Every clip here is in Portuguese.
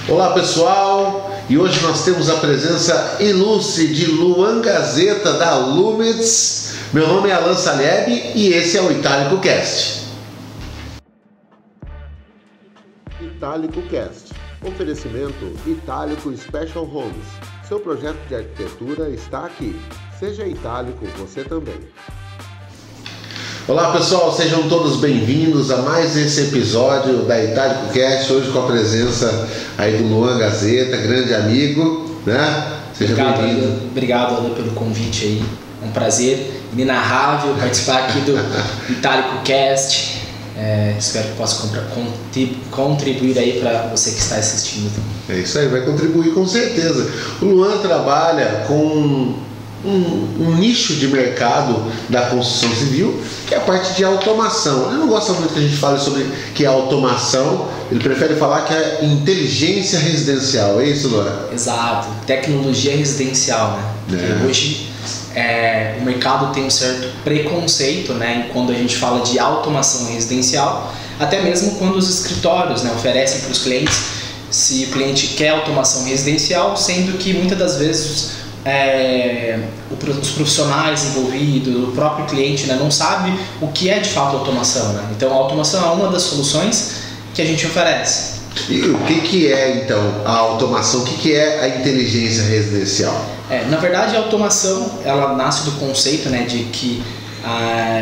Olá pessoal, e hoje nós temos a presença ilustre de Luan Gazeta da Lumits. Meu nome é Alan Saleb e esse é o Itálico Cast. Itálico Cast, oferecimento Itálico Special Homes. Seu projeto de arquitetura está aqui. Seja itálico você também. Olá pessoal, sejam todos bem-vindos a mais esse episódio da Itálico Cast, hoje com a presença aí do Luan Gazeta, grande amigo, né? Seja bem-vindo. Obrigado, Alan, pelo convite aí, é um prazer inenarrável participar aqui do Itálico Cast. Espero que possa contribuir aí para você que está assistindo também. É isso aí, vai contribuir com certeza. O Luan trabalha com um nicho de mercado da construção civil, que é a parte de automação. Ele não gosta muito que a gente fale sobre que é automação, ele prefere falar que é inteligência residencial, é isso, Luan? Exato, tecnologia residencial, né? Porque hoje o mercado tem um certo preconceito, né, quando a gente fala de automação residencial, até mesmo quando os escritórios, né, oferecem para os clientes, se o cliente quer automação residencial, sendo que muitas das vezes os profissionais envolvidos, o próprio cliente, né, não sabe o que é de fato automação, né? Então a automação é uma das soluções que a gente oferece. E o que é então a automação? O que é a inteligência residencial? Na verdade a automação ela nasce do conceito, né, de que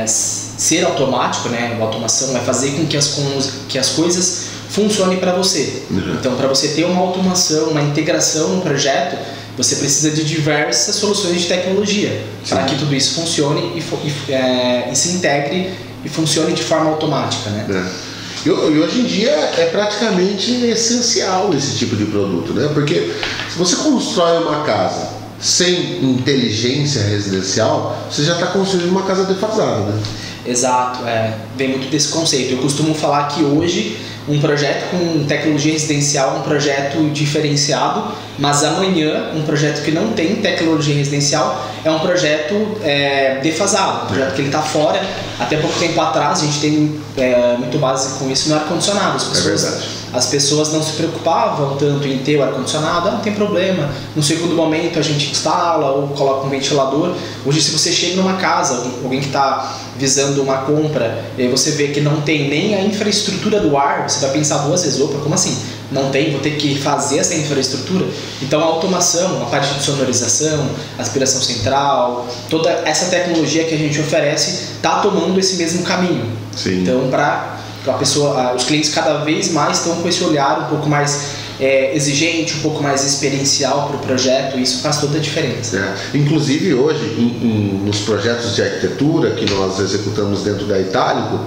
ser automático, né, a automação é fazer com que as coisas funcionem para você. Então para você ter uma automação, uma integração no projeto, você precisa de diversas soluções de tecnologia para que tudo isso funcione e se integre e funcione de forma automática, né? E hoje em dia é praticamente essencial esse tipo de produto, né? Porque se você constrói uma casa sem inteligência residencial, você já está construindo uma casa defasada, né? Exato, vem muito desse conceito. Eu costumo falar que hoje um projeto com tecnologia residencial é um projeto diferenciado, mas amanhã um projeto que não tem tecnologia residencial é um projeto defasado, um projeto que ele está fora. Até pouco tempo atrás a gente tem muito base com isso no ar-condicionado. As pessoas não se preocupavam tanto em ter o ar-condicionado, não tem problema, no segundo momento a gente instala ou coloca um ventilador. Hoje se você chega numa casa, alguém que está visando uma compra, e aí você vê que não tem nem a infraestrutura do ar, você vai pensar duas vezes, opa, como assim? Não tem, vou ter que fazer essa infraestrutura. Então a automação, a parte de sonorização, aspiração central, toda essa tecnologia que a gente oferece está tomando esse mesmo caminho. Sim. Então para a pessoa, os clientes cada vez mais estão com esse olhar um pouco mais exigente, um pouco mais experiencial para o projeto, e isso faz toda a diferença. Inclusive hoje, nos projetos de arquitetura que nós executamos dentro da Itálico,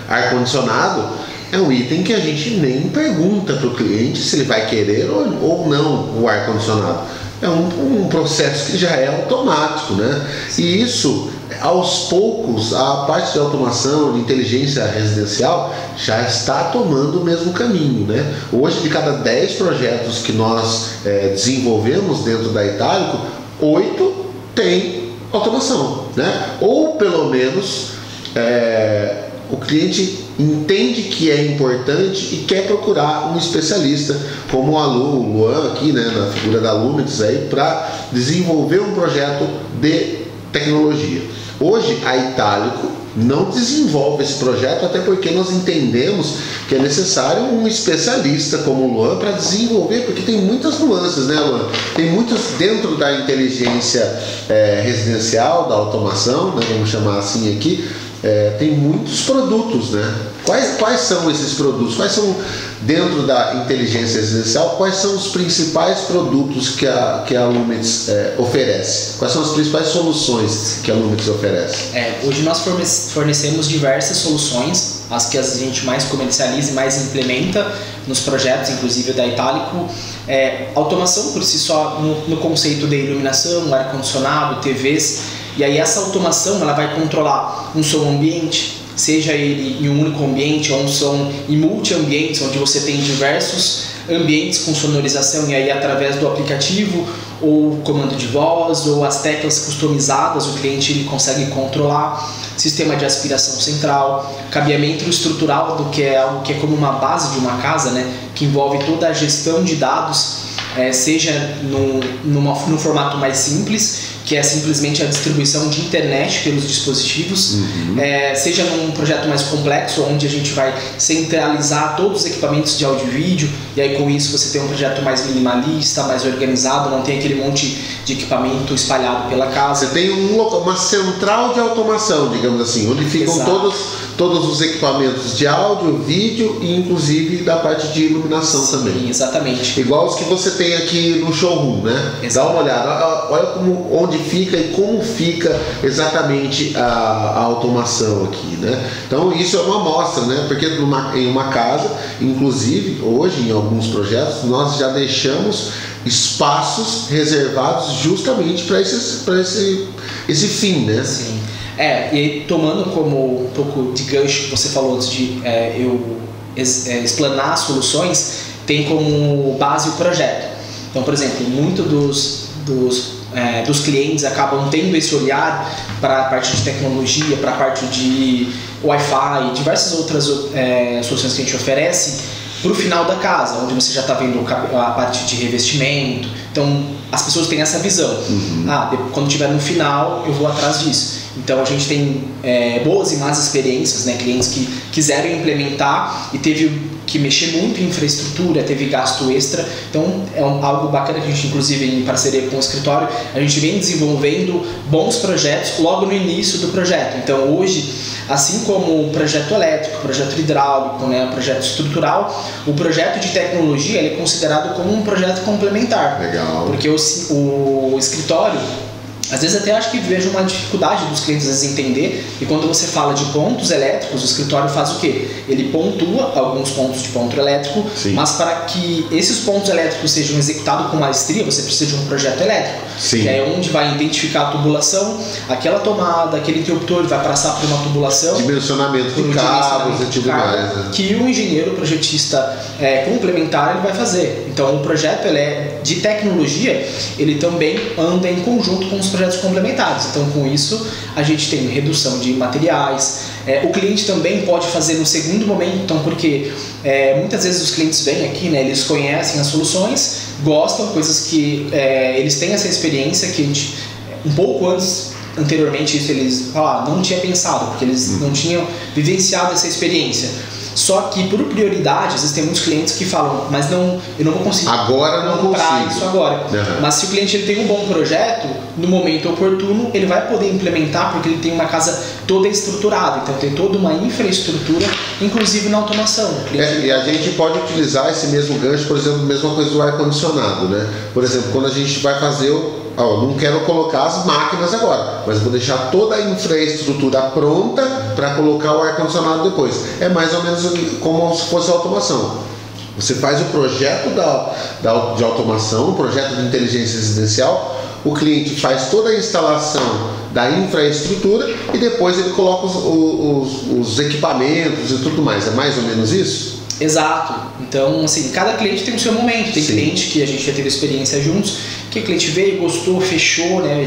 ar-condicionado é um item que a gente nem pergunta para o cliente se ele vai querer ou não o ar-condicionado. É um processo que já é automático, né? E isso, aos poucos, a parte de automação, de inteligência residencial já está tomando o mesmo caminho, né? Hoje, de cada 10 projetos que nós desenvolvemos dentro da Itálico, 8 tem automação, né? Ou pelo menos o cliente entende que é importante e quer procurar um especialista como o Luan aqui, né, na figura da Lumits aí, para desenvolver um projeto de tecnologia. Hoje a Itálico não desenvolve esse projeto, até porque nós entendemos que é necessário um especialista como o Luan para desenvolver, porque tem muitas nuances, né, Luan? Tem muitos dentro da inteligência residencial, da automação, né, vamos chamar assim aqui. Tem muitos produtos, né? Quais são esses produtos? Quais são, dentro da inteligência residencial, quais são os principais produtos que a Lumits oferece? Quais são as principais soluções que a Lumits oferece? Hoje nós fornecemos diversas soluções, as que a gente mais comercializa e mais implementa nos projetos, inclusive da Itálico. Automação por si só, no conceito de iluminação, ar-condicionado, TVs. E aí essa automação ela vai controlar um som ambiente, seja ele em um único ambiente ou um som em multi-ambientes, onde você tem diversos ambientes com sonorização, e aí através do aplicativo ou comando de voz ou as teclas customizadas o cliente ele consegue controlar. sistema de aspiração central, cabeamento estrutural, do que é algo que é como uma base de uma casa, né, que envolve toda a gestão de dados, seja no formato mais simples, que é simplesmente a distribuição de internet pelos dispositivos, seja num projeto mais complexo, onde a gente vai centralizar todos os equipamentos de áudio e vídeo, e aí com isso você tem um projeto mais minimalista, mais organizado, não tem aquele monte de equipamento espalhado pela casa. Você tem uma central de automação, digamos assim, onde ficam todos os equipamentos de áudio, vídeo e inclusive da parte de iluminação. Sim, também. Exatamente. Igual os que você tem aqui no showroom, né? Exato. Dá uma olhada, olha onde fica e como fica exatamente a automação aqui, né? Então isso é uma amostra, né? Porque em uma casa, inclusive hoje em alguns projetos, nós já deixamos espaços reservados justamente para esse fim, né? Sim. E tomando como um pouco de gancho que você falou antes de eu explanar as soluções, tem como base o projeto. Então, por exemplo, muito dos clientes acabam tendo esse olhar para a parte de tecnologia, para a parte de Wi-Fi e diversas outras soluções que a gente oferece para o final da casa, onde você já está vendo a parte de revestimento. Então, as pessoas têm essa visão. Quando estiver no final, eu vou atrás disso. Então, a gente tem boas e más experiências, né? Clientes que quiseram implementar e teve que mexer muito em infraestrutura, teve gasto extra. Então, algo bacana que a gente, inclusive, em parceria com o escritório, a gente vem desenvolvendo bons projetos logo no início do projeto. Então, hoje, assim como o projeto elétrico, o projeto hidráulico, né, o projeto estrutural, o projeto de tecnologia ele é considerado como um projeto complementar. Legal. Porque o escritório, às vezes até acho que vejo uma dificuldade dos clientes às vezes entender, e quando você fala de pontos elétricos, o escritório faz o quê? Ele pontua alguns pontos de ponto elétrico, Sim. mas para que esses pontos elétricos sejam executados com maestria, você precisa de um projeto elétrico. Sim. Que é onde vai identificar a tubulação, aquela tomada, aquele interruptor vai passar por uma tubulação. Dimensionamento de cabos e tudo mais. Né? Que o engenheiro projetista complementar ele vai fazer. Então o projeto de tecnologia, ele também anda em conjunto com os projetos complementares. Então com isso a gente tem redução de materiais. O cliente também pode fazer no segundo momento, então porque muitas vezes os clientes vêm aqui, né, eles conhecem as soluções, gostam, coisas que eles têm essa experiência que a gente, um pouco anteriormente isso eles não tinha pensado, porque eles não tinham vivenciado essa experiência. Só que por prioridade, às vezes tem muitos clientes que falam, mas eu não vou conseguir comprar isso agora. Uhum. Mas se o cliente ele tem um bom projeto, no momento oportuno, ele vai poder implementar porque ele tem uma casa toda estruturada. Então tem toda uma infraestrutura, inclusive na automação. E a gente pode utilizar esse mesmo gancho, por exemplo, a mesma coisa do ar-condicionado, né? Por exemplo, quando a gente vai fazer não quero colocar as máquinas agora, mas vou deixar toda a infraestrutura pronta para colocar o ar-condicionado depois. É mais ou menos como se fosse a automação. Você faz o projeto de automação, o projeto de inteligência residencial, o cliente faz toda a instalação da infraestrutura e depois ele coloca os equipamentos e tudo mais. É mais ou menos isso? Exato. Então, assim, cada cliente tem o seu momento. Tem cliente que a gente já teve experiência juntos, que o cliente veio, gostou, fechou, né?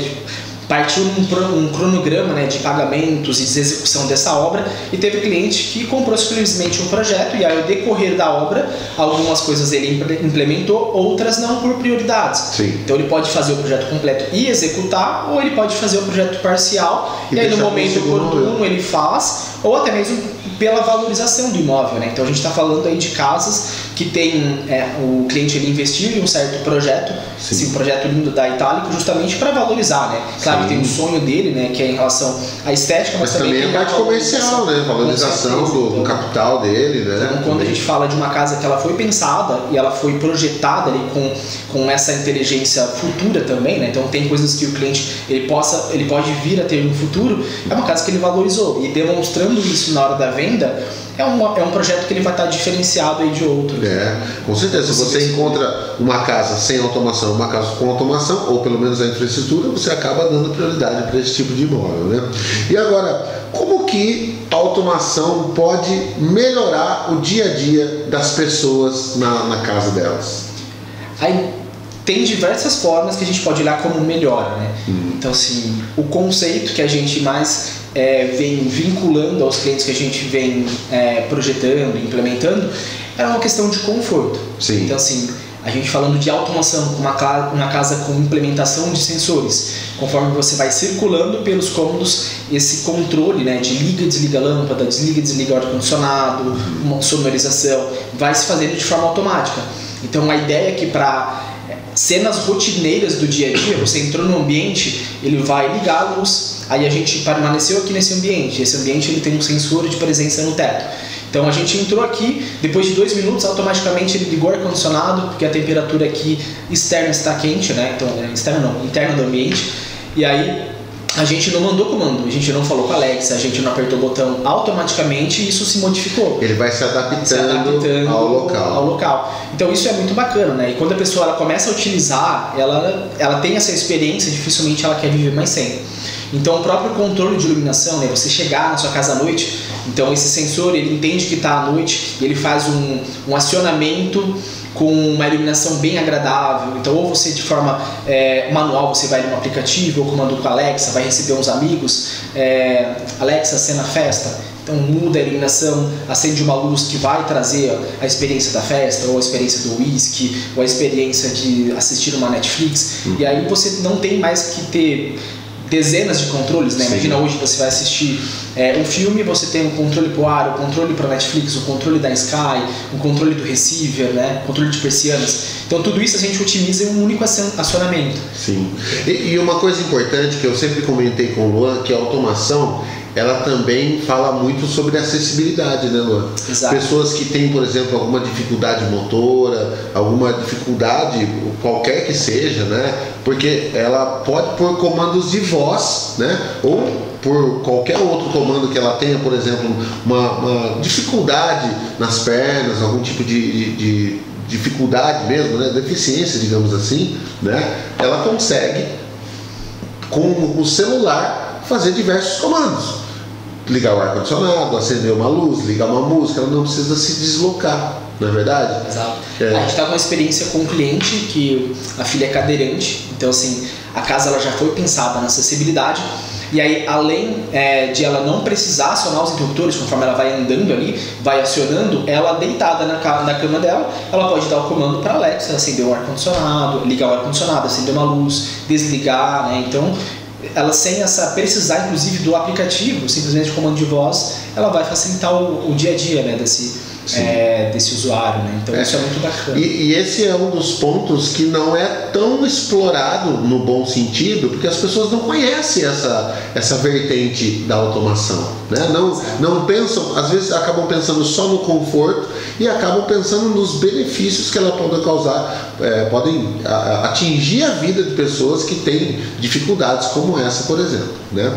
Partiu um cronograma, né, de pagamentos e de execução dessa obra, e teve cliente que comprou simplesmente um projeto e aí ao decorrer da obra algumas coisas ele implementou, outras não, por prioridades. Sim. Então ele pode fazer o projeto completo e executar, ou ele pode fazer o projeto parcial e aí no momento oportuno ele faz, ou até mesmo pela valorização do imóvel, né? Então a gente está falando aí de casas que tem o cliente ele investiu em um certo projeto, assim, um projeto lindo da Itálico, justamente para valorizar, né? Claro que tem um sonho dele, né, que é em relação à estética, mas também tem a parte comercial, né? Valorização do capital dele, né? Então, quando a gente fala de uma casa que ela foi pensada e ela foi projetada ali com essa inteligência futura também, né? Então tem coisas que o cliente ele pode vir a ter no futuro, é uma casa que ele valorizou, e demonstrando isso na hora da venda, é um projeto que ele vai estar diferenciado aí de outros. Com certeza. Se você encontra uma casa sem automação, uma casa com automação, ou pelo menos a infraestrutura, você acaba dando prioridade para esse tipo de imóvel, né? E agora, como que a automação pode melhorar o dia a dia das pessoas na casa delas? Aí tem diversas formas que a gente pode olhar como melhora, né? Então, assim, o conceito que a gente mais vem vinculando aos clientes que a gente vem projetando, implementando, é uma questão de conforto. Sim. Então, assim, a gente falando de automação, uma casa com implementação de sensores, conforme você vai circulando pelos cômodos, esse controle, né, de liga e desliga a lâmpada, desliga e desliga o ar-condicionado, uma sonorização, vai se fazendo de forma automática. Então a ideia é que para cenas rotineiras do dia a dia, você entrou no ambiente, ele vai ligar a luz, aí a gente permaneceu aqui nesse ambiente, esse ambiente ele tem um sensor de presença no teto. Então a gente entrou aqui, depois de 2 minutos automaticamente ele ligou o ar-condicionado, porque a temperatura aqui externa está quente, né? Então, externa não, interna do ambiente. E aí a gente não mandou comando, a gente não falou com a Alexa, a gente não apertou o botão, automaticamente isso se modificou. Ele vai se adaptando ao local. Então isso é muito bacana, né? E quando a pessoa ela começa a utilizar, ela tem essa experiência, dificilmente ela quer viver mais sem. Então o próprio controle de iluminação, né? Você chegar na sua casa à noite, então esse sensor ele entende que está à noite, ele faz um acionamento com uma iluminação bem agradável. Então ou você de forma manual, você vai no aplicativo ou comando com a Alexa, vai receber uns amigos, Alexa, cena festa. Então muda a iluminação, acende uma luz que vai trazer a experiência da festa, ou a experiência do whisky, ou a experiência de assistir uma Netflix. E aí você não tem mais que ter dezenas de controles, né? Imagina hoje você vai assistir um filme, você tem um controle para o ar, o controle para Netflix, o controle da Sky, o controle do receiver, né? O controle de persianas. Então tudo isso a gente otimiza em um único acionamento. Sim. E uma coisa importante que eu sempre comentei com o Luan, que a automação ela também fala muito sobre acessibilidade, né, Luan? Exato. Pessoas que têm, por exemplo, alguma dificuldade motora, alguma dificuldade, qualquer que seja, né? Porque ela pode por comandos de voz, né? Ou por qualquer outro comando que ela tenha, por exemplo, uma dificuldade nas pernas, algum tipo de dificuldade mesmo, né? Deficiência, digamos assim, né? Ela consegue, com o celular, fazer diversos comandos. Ligar o ar-condicionado, acender uma luz, ligar uma música, ela não precisa se deslocar, não é verdade? Exato. A gente estava com uma experiência com um cliente que a filha é cadeirante, então assim, a casa ela já foi pensada na acessibilidade, e aí além de ela não precisar acionar os interruptores, conforme ela vai andando ali, vai acionando, ela deitada na cama dela, ela pode dar o comando para a Alexa, acender o ar-condicionado, ligar o ar-condicionado, acender uma luz, desligar, né? Então ela sem precisar inclusive do aplicativo, simplesmente comando de voz, ela vai facilitar o dia a dia, né, desse usuário, né? Então isso é muito bacana. E esse é um dos pontos que não é tão explorado no bom sentido, porque as pessoas não conhecem essa vertente da automação, né? Não pensam, às vezes acabam pensando só no conforto e acabam pensando nos benefícios que ela pode causar, podem atingir a vida de pessoas que têm dificuldades como essa, por exemplo, né?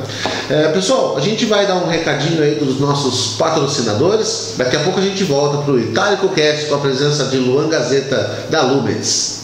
Pessoal, a gente vai dar um recadinho aí dos nossos patrocinadores. Daqui a pouco a gente volta para o Itálico Cast com a presença de Luan Gazeta da Lumens.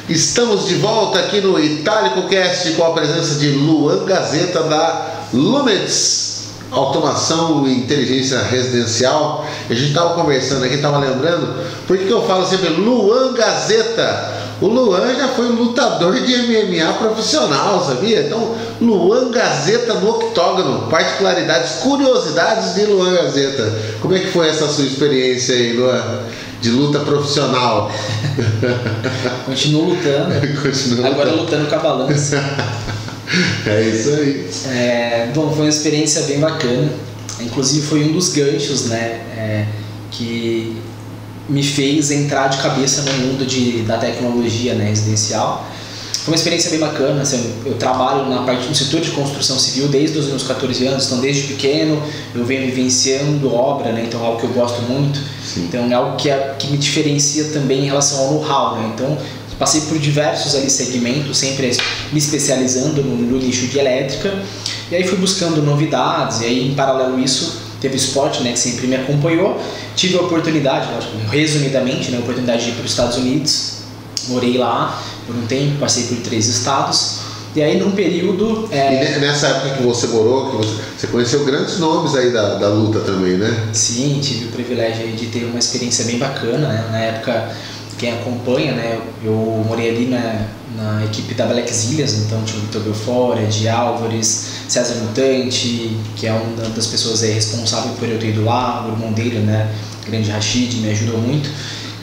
Estamos de volta aqui no Itálico Cast com a presença de Luan Gazeta da Lumens, automação e inteligência residencial. A gente estava conversando aqui, estava lembrando, por que eu falo sempre Luan Gazeta? O Luan já foi um lutador de MMA profissional, sabia? Então, Luan Gazeta no octógono, particularidades, curiosidades de Luan Gazeta. Como é que foi essa sua experiência aí, Luan? De luta profissional. Continuo lutando. Agora lutando com a balança. É isso aí. Bom, foi uma experiência bem bacana. Inclusive foi um dos ganchos, né, que me fez entrar de cabeça no mundo da tecnologia, né, residencial. Foi uma experiência bem bacana. Assim, eu trabalho no setor de construção civil desde os meus 14 anos, então desde pequeno eu venho vivenciando obra, né, então é algo que eu gosto muito. Sim. Então é algo que me diferencia também em relação ao know-how, né? Então passei por diversos ali segmentos, sempre me especializando no nicho de elétrica, e aí fui buscando novidades, e aí em paralelo a isso teve o esporte, né, que sempre me acompanhou. Tive a oportunidade, resumidamente, né, a oportunidade de ir para os Estados Unidos, morei lá por um tempo, passei por 3 estados, e aí num período... E nessa época que você morou, você conheceu grandes nomes aí da luta também, né? Sim, tive o privilégio de ter uma experiência bem bacana, né? Na época, quem acompanha, né, eu morei ali na equipe da Black Zillias, então tinha o Vitor Belfort, Ed Álvares, César Mutante, que é uma das pessoas aí responsável por eu ter ido lá, o irmão dele, né, grande Rashid, me ajudou muito.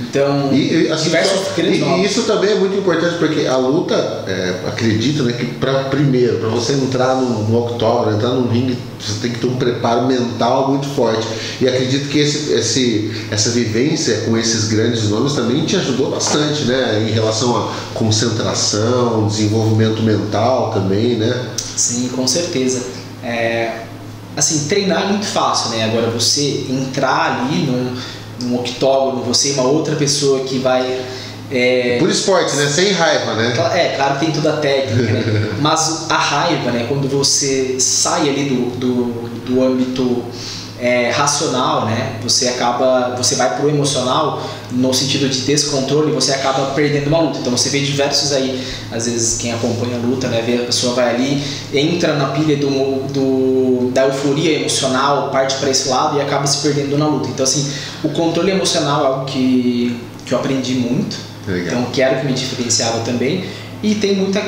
Então, assim, diversos grandes e isso também é muito importante, porque a luta, acredito, né, que para você entrar no octógono, entrar no ringue, você tem que ter um preparo mental muito forte. E acredito que essa vivência com esses grandes nomes também te ajudou bastante, né, em relação à concentração, desenvolvimento mental também, né? Sim, com certeza. Assim, treinar é muito fácil, né? Agora você entrar ali num octógono, você e uma outra pessoa que vai... Por esporte, né? Sem raiva, né? Claro que tem toda a técnica, né? Mas a raiva, né? Quando você sai ali do âmbito racional, né? Você vai pro emocional no sentido de descontrole, você acaba perdendo uma luta. Então você vê diversos aí, às vezes quem acompanha a luta, né? Vê a pessoa vai ali, entra na pilha da euforia emocional, parte para esse lado e acaba se perdendo na luta. Então assim, o controle emocional é algo que eu aprendi muito. Legal. Então que era o que me diferenciava também. E tem muito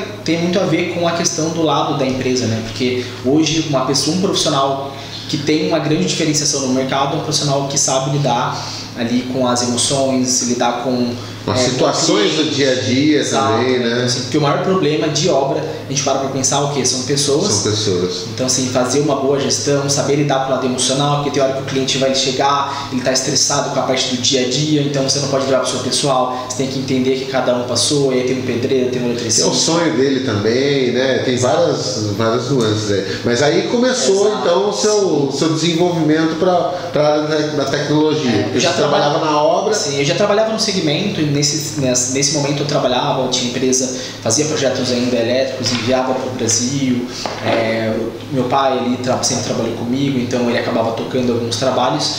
a ver com a questão do lado da empresa, né? Porque hoje um profissional que tem uma grande diferenciação no mercado, um profissional que sabe lidar ali com as emoções, lidar com as situações do dia a dia também, né? Assim, porque o maior problema de obra, a gente para pensar o quê? São pessoas. São pessoas. Então, assim, fazer uma boa gestão, saber lidar com o lado emocional, porque tem hora que o cliente vai chegar, ele está estressado com a parte do dia a dia, então você não pode levar para o seu pessoal, você tem que entender que cada um passou, aí tem um pedreiro, tem um eletricista. É o sonho dele também, né? Tem várias nuances aí. Mas aí começou, então, o seu desenvolvimento para a área da tecnologia. Eu já trabalhava na obra. Sim, eu já trabalhava no segmento e nesse momento eu trabalhava, eu tinha empresa, fazia projetos ainda elétricos, enviava para o Brasil. Meu pai ele sempre trabalhou comigo, então ele acabava tocando alguns trabalhos.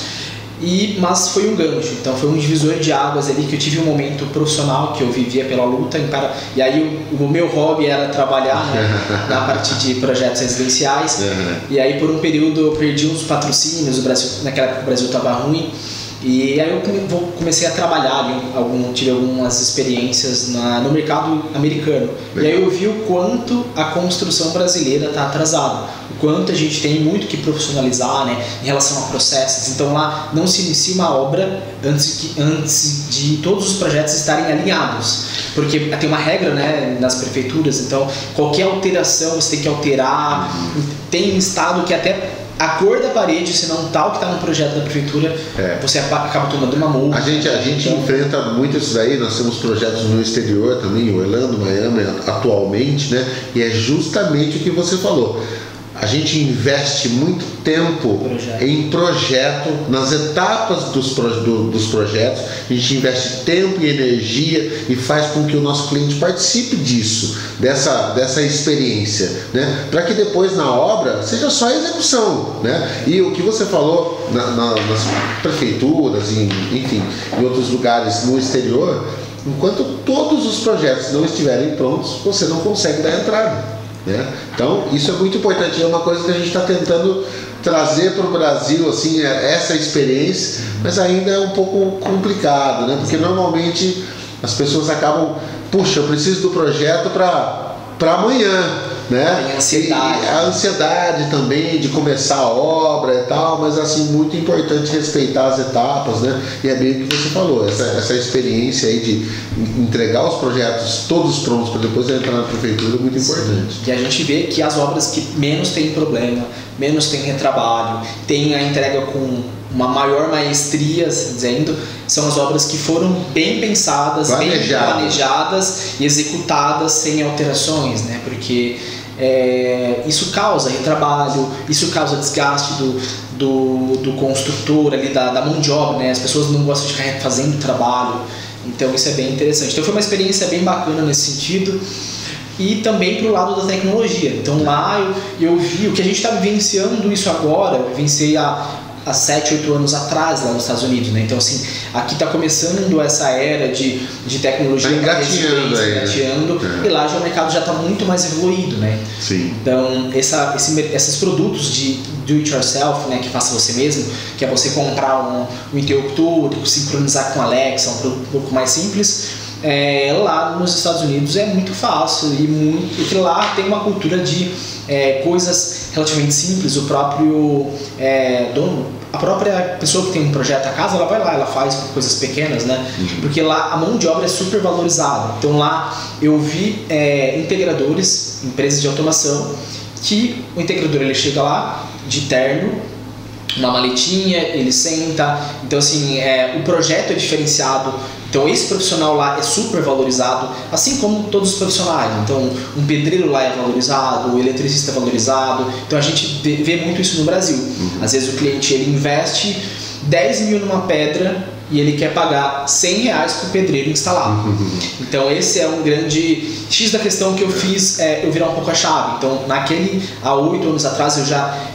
Mas foi um gancho, então foi um divisor de águas ali que eu tive um momento profissional que eu vivia pela luta, e aí o meu hobby era trabalhar, né, na parte de projetos residenciais. E aí por um período eu perdi uns patrocínios, naquela época o Brasil estava ruim. E aí eu comecei a trabalhar ali, tive algumas experiências no mercado americano. Legal. E aí eu vi o quanto a construção brasileira está atrasada, o quanto a gente tem muito que profissionalizar, né, em relação a processos. Então lá não se inicia uma obra antes de todos os projetos estarem alinhados. Porque tem uma regra, né, nas prefeituras, então qualquer alteração você tem que alterar. Tem estado que até a cor da parede, se não tal que está no projeto da prefeitura, você acaba tomando uma multa. A gente enfrenta muito isso daí. Nós temos projetos no exterior também, em Orlando, Miami, atualmente, né? E é justamente o que você falou. A gente investe muito tempo em projeto, nas etapas dos projetos, a gente investe tempo e energia e faz com que o nosso cliente participe disso, dessa experiência, né? Para que depois na obra seja só a execução, né? E o que você falou nas prefeituras, enfim, em outros lugares no exterior, enquanto todos os projetos não estiverem prontos, você não consegue dar entrada. Né? Então isso é muito importante, é uma coisa que a gente está tentando trazer para o Brasil, assim, essa experiência, mas ainda é um pouco complicado, né? Porque normalmente as pessoas acabam, puxa, eu preciso do projeto para amanhã, né? Tem ansiedade. E a ansiedade também de começar a obra e tal, mas assim, muito importante respeitar as etapas, né? E é bem o que você falou, essa experiência aí de entregar os projetos todos prontos para depois entrar na prefeitura é muito importante. E a gente vê que as obras que menos tem problema, menos tem retrabalho, tem a entrega com uma maior maestria, assim dizendo, são as obras que foram bem pensadas, bem planejadas e executadas sem alterações, né? Porque isso causa retrabalho, isso causa desgaste do construtor ali, da mão de obra, né? As pessoas não gostam de ficar fazendo trabalho, então isso é bem interessante. Então foi uma experiência bem bacana nesse sentido. E também para o lado da tecnologia. Então lá eu vi o que a gente está vivenciando isso agora, eu vivenciei há 7, 8 anos atrás lá nos Estados Unidos, né? Então assim, aqui está começando essa era de tecnologia engateando, e lá já o mercado já está muito mais evoluído, né? Sim. Então esses produtos de do it yourself, né, que faça você mesmo, que é você comprar um interruptor, sincronizar com a Alexa, um produto um pouco mais simples. Lá nos Estados Unidos é muito fácil e que lá tem uma cultura de coisas relativamente simples. O próprio dono, a própria pessoa que tem um projeto a casa, ela vai lá, ela faz coisas pequenas, né? Porque lá a mão de obra é super valorizada. Então lá eu vi integradores, empresas de automação, que o integrador ele chega lá de terno, uma maletinha, ele senta. Então assim, o projeto é diferenciado. Então esse profissional lá é super valorizado, assim como todos os profissionais. Então um pedreiro lá é valorizado, o eletricista é valorizado. Então a gente vê muito isso no Brasil. Às vezes o cliente ele investe 10 mil numa pedra e ele quer pagar 100 reais para o pedreiro instalar. Então esse é um grande X da questão que eu fiz, eu virar um pouco a chave. Então há 8 anos atrás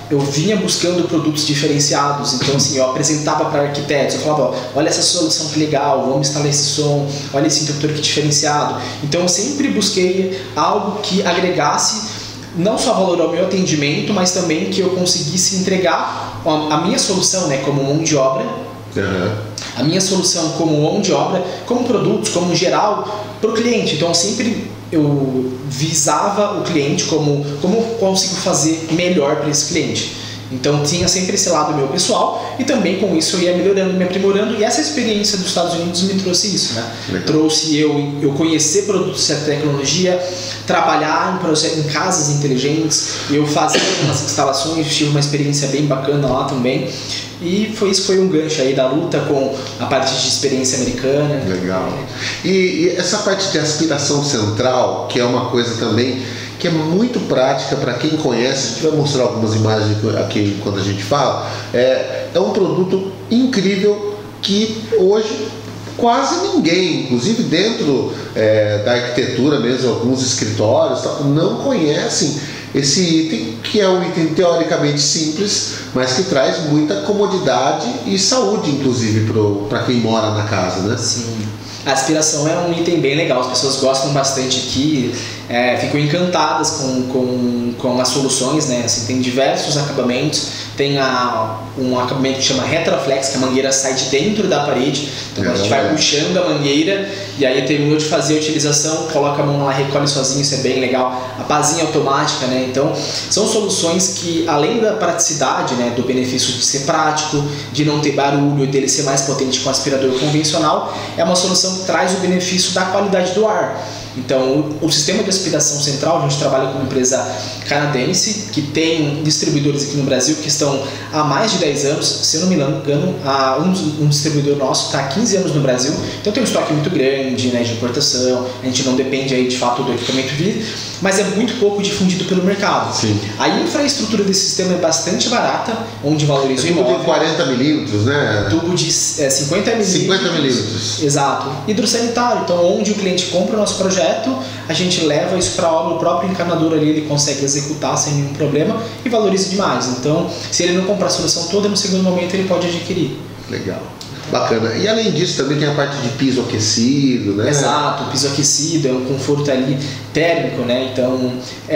eu vinha buscando produtos diferenciados. Então assim, eu apresentava para arquitetos, eu falava, olha essa solução que legal, vamos instalar esse som, olha esse interruptor que diferenciado. Então eu sempre busquei algo que agregasse não só valor ao meu atendimento, mas também que eu conseguisse entregar a minha solução, né, como mão de obra. A minha solução como mão de obra, como produtos, como geral, para o cliente. Então sempre eu visava o cliente como consigo fazer melhor para esse cliente. Então tinha sempre esse lado meu pessoal e também com isso eu ia melhorando, me aprimorando, e essa experiência dos Estados Unidos me trouxe isso, né? Trouxe eu conhecer produtos de tecnologia, trabalhar em casas inteligentes, eu fazia algumas instalações, tive uma experiência bem bacana lá também. E foi um gancho aí da luta com a parte de experiência americana. Legal. E essa parte de aspiração central, que é uma coisa também que é muito prática para quem conhece, a gente vai mostrar algumas imagens aqui quando a gente fala, é um produto incrível que hoje quase ninguém, inclusive dentro da arquitetura mesmo, alguns escritórios, não conhecem esse item, que é um item teoricamente simples, mas que traz muita comodidade e saúde, inclusive, para quem mora na casa, né? Sim. A aspiração é um item bem legal, as pessoas gostam bastante aqui, ficam encantadas com as soluções, né? Assim, tem diversos acabamentos, tem um acabamento que chama Retroflex, que a mangueira sai de dentro da parede, então a gente vai puxando a mangueira e aí terminou de fazer a utilização, coloca a mão lá, recolhe sozinho, isso é bem legal. A pazinha automática, né? Então são soluções que, além da praticidade, né, do benefício de ser prático, de não ter barulho e dele ser mais potente que um aspirador convencional, é uma solução que traz o benefício da qualidade do ar. Então, o sistema de aspiração central, a gente trabalha com uma empresa canadense que tem distribuidores aqui no Brasil que estão há mais de 10 anos, se eu não me engano, um distribuidor nosso está há 15 anos no Brasil, então tem um estoque muito grande, né, de importação, a gente não depende aí de fato do equipamento vir, mas é muito pouco difundido pelo mercado. Sim. A infraestrutura desse sistema é bastante barata, onde valoriza o imóvel. Tubo de 40 milímetros, né? Tubo de 50 milímetros. 50 milímetros. Exato. Hidrossanitário, então onde o cliente compra o nosso projeto, a gente leva isso para a obra, o próprio encanador ali ele consegue executar sem nenhum problema e valoriza demais. Então, se ele não comprar a solução toda, no segundo momento ele pode adquirir. Legal. Bacana. E além disso também tem a parte de piso aquecido, né? Exato, o piso aquecido é um conforto ali térmico, né? Então,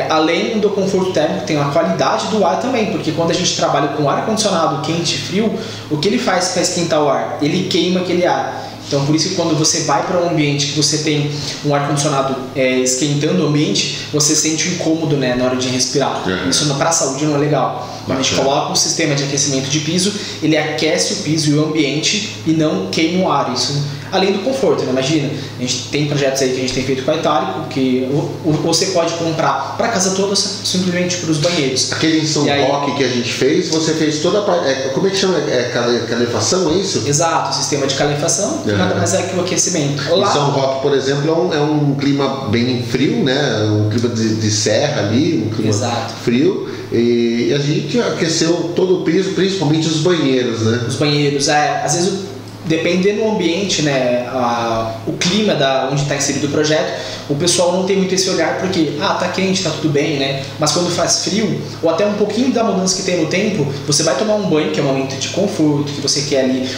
além do conforto térmico, tem a qualidade do ar também, porque quando a gente trabalha com ar condicionado quente e frio, o que ele faz para esquentar o ar? Ele queima aquele ar. Então, por isso que quando você vai para um ambiente que você tem um ar-condicionado esquentando o ambiente, você sente um incômodo, né, na hora de respirar. Isso para a saúde não é legal. Quando a gente coloca um sistema de aquecimento de piso, ele aquece o piso e o ambiente e não queima o ar. Isso, além do conforto, né? Imagina, a gente tem projetos aí que a gente tem feito com a Itálico, que você pode comprar para a casa toda, simplesmente para os banheiros. Aquele em São Roque que a gente fez, você fez toda a parte... como é que chama? Calefação, é isso? Exato, o sistema de calefação, nada mais é que o aquecimento. Em São Roque, por exemplo, é um clima bem frio, né? Um clima de serra ali, um clima frio. E a gente aqueceu todo o piso, principalmente os banheiros, né? Os banheiros, às vezes dependendo do ambiente, né, o clima onde está inserido o projeto, o pessoal não tem muito esse olhar porque, tá quente, tá tudo bem, né? Mas quando faz frio, ou até um pouquinho da mudança que tem no tempo, você vai tomar um banho, que é um momento de conforto, que você quer ali,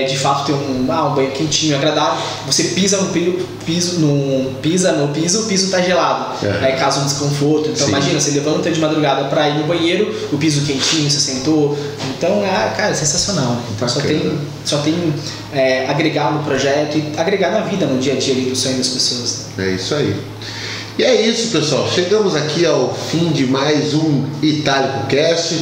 de fato, ter um banho quentinho, agradável, você pisa no piso, o piso tá gelado, aí causa um desconforto. Então, imagina, você levanta de madrugada para ir no banheiro, o piso quentinho, você sentou, então, cara, é sensacional, né? Então, só tem agregar no projeto e agregar na vida, no dia a dia ali do sonho das pessoas. É isso aí. E é isso, pessoal. Chegamos aqui ao fim de mais um Itálico Cast.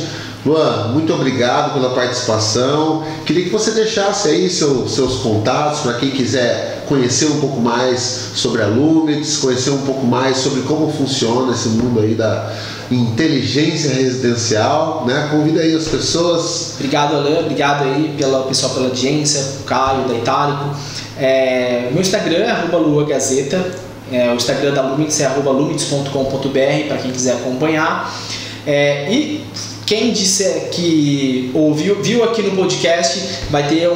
Luan, muito obrigado pela participação. Queria que você deixasse aí seus contatos para quem quiser conhecer um pouco mais sobre a Lumits, conhecer um pouco mais sobre como funciona esse mundo aí da inteligência residencial, né? Convida aí as pessoas. Obrigado, Alain. Obrigado aí pessoal pela audiência, o Caio da Itálico. Meu Instagram é @luagazeta. O Instagram da Lumits é @lumits.com.br para quem quiser acompanhar. E quem disser que viu aqui no podcast, vai ter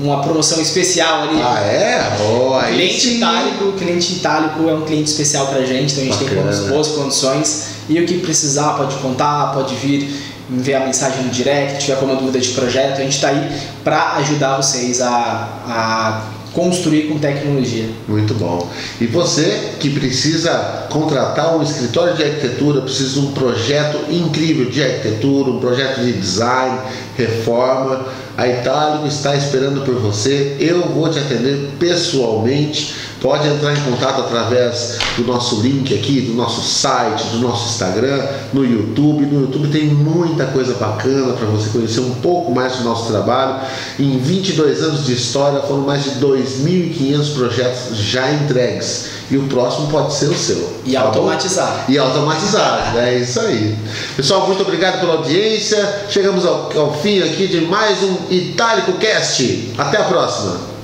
uma promoção especial ali. Cliente itálico é um cliente especial pra gente, então a gente tem boas condições. E o que precisar, pode contar, pode vir enviar mensagem no direct, tiver alguma dúvida de projeto, a gente está aí para ajudar vocês a construir com tecnologia. Muito bom. E você que precisa contratar um escritório de arquitetura, precisa de um projeto incrível de arquitetura, um projeto de design, reforma, a Itálico está esperando por você. Eu vou te atender pessoalmente. Pode entrar em contato através do nosso link aqui, do nosso site, do nosso Instagram, no YouTube. No YouTube tem muita coisa bacana para você conhecer um pouco mais do nosso trabalho. Em 22 anos de história, foram mais de 2.500 projetos já entregues. E o próximo pode ser o seu. E automatizado. E automatizado, é isso aí. Pessoal, muito obrigado pela audiência. Chegamos ao fim aqui de mais um Itálico Cast. Até a próxima.